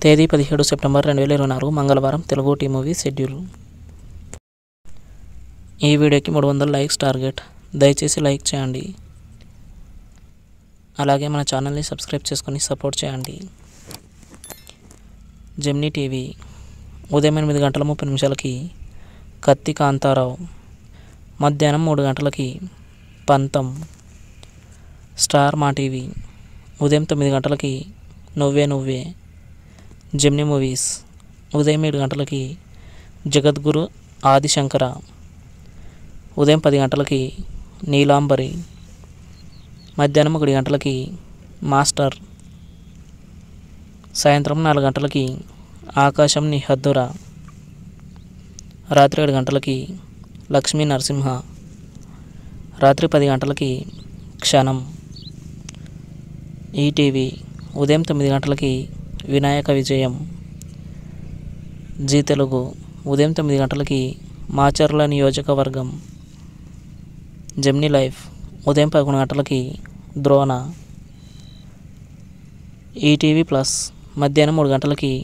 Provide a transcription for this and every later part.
తేదీ 17 సెప్టెంబర్ 2024 మంగళవారం. Telugu T movie schedule. ఈ వీడియోకి 300 లైక్స్ టార్గెట్. దయచేసి లైక్ చేయండి. అలాగే మన ఛానల్ని సబ్స్క్రైబ్ చేసుకొని సపోర్ట్ చేయండి. జెమినీ టీవీ ఉదయం 8:30 కత్తి కాంతారావు, మధ్యాహ్నం 3 పంతం. స్టార్ మా టీవీ ఉదయం 9 నువ్వే నువ్వే. జెమినీ మూవీస్ ఉదయం 7 జగద్గురు ఆదిశంకర, ఉదయం 10 నీలాంబరి, మధ్యాహ్నం 1 మాస్టర్, సాయంత్రం 4 ఆకాశం నీ హద్దురా, రాత్రి 7 లక్ష్మీ నరసింహ, రాత్రి 10 క్షణం. ఈటీవీ ఉదయం 9 వినాయక విజయం. జీ తెలుగు ఉదయం 9 మాచర్ల నియోజకవర్గం. జెమినీ లైఫ్ ఉదయం 11 ద్రోణ. ఈటీవీ ప్లస్ మధ్యాహ్నం 3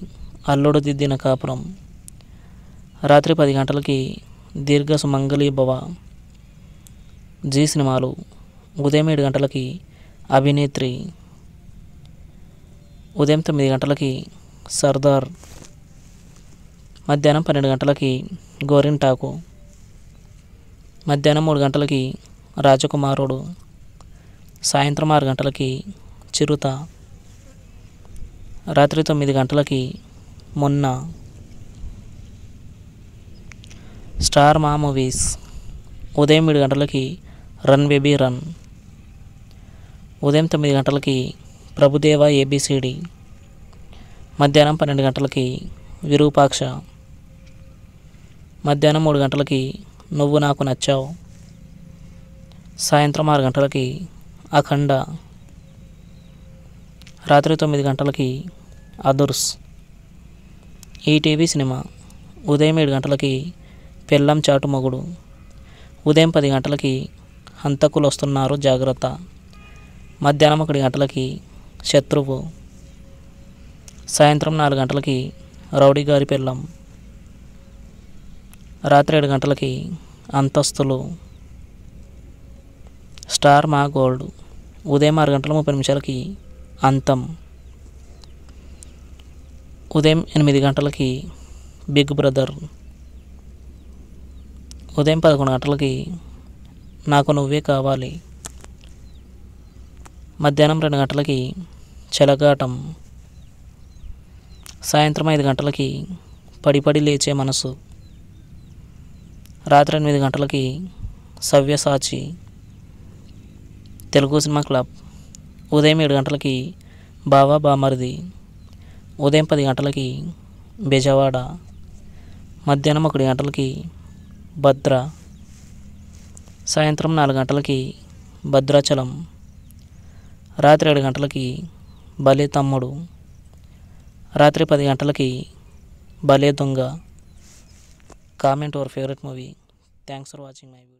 అల్లుడు దిద్దిన కాపురం, రాత్రి 10 దీర్ఘ సుమంగళి భవ. జీ సినిమాలు ఉదయం 7 అభినేత్రి, ఉదయం 9 సర్దార్, మధ్యాహ్నం 12 గోరింటాకు, మధ్యాహ్నం 3 రాజకుమారుడు, సాయంత్రం 6 చిరుత, రాత్రి 9 మొన్న. స్టార్ మా మూవీస్ ఉదయం 7 రన్ బేబీ రన్, ఉదయం 9 ప్రభుదేవ ఏబిసిడి, మధ్యాహ్నం 12 విరూపాక్ష, మధ్యాహ్నం 3 నువ్వు నాకు నచ్చావు, సాయంత్రం 6 అఖండ, రాత్రి 9 అదుర్స్. ఈటీవీ సినిమా ఉదయం 7 పెళ్ళం చాటు మొగుడు, ఉదయం 10 హంతకులు వస్తున్నారు జాగ్రత్త, మధ్యాహ్నం 1 శత్రువు, సాయంత్రం 4 రౌడీ గారి పెళ్ళం, రాత్రి 7 అంతస్తులు. స్టార్ మా గోల్డ్ ఉదయం 6:30 అంతం, ఉదయం 8 బిగ్ బ్రదర్, ఉదయం 11 నాకు నువ్వే కావాలి, మధ్యాహ్నం 2 చెలగాటం, సాయంత్రం 5 పడిపడి లేచే మనసు, రాత్రి 8 సవ్యసాచి. తెలుగు సినిమా క్లబ్ ఉదయం 7 బావా బామర్ది, ఉదయం 10 బెజవాడ, మధ్యాహ్నం 1 భద్ర, సాయంత్రం 4 భద్రాచలం, రాత్రి 7 భలే తమ్ముడు, రాత్రి 10 భలే దొంగ. Comment your favourite movie. Thanks for watching my video.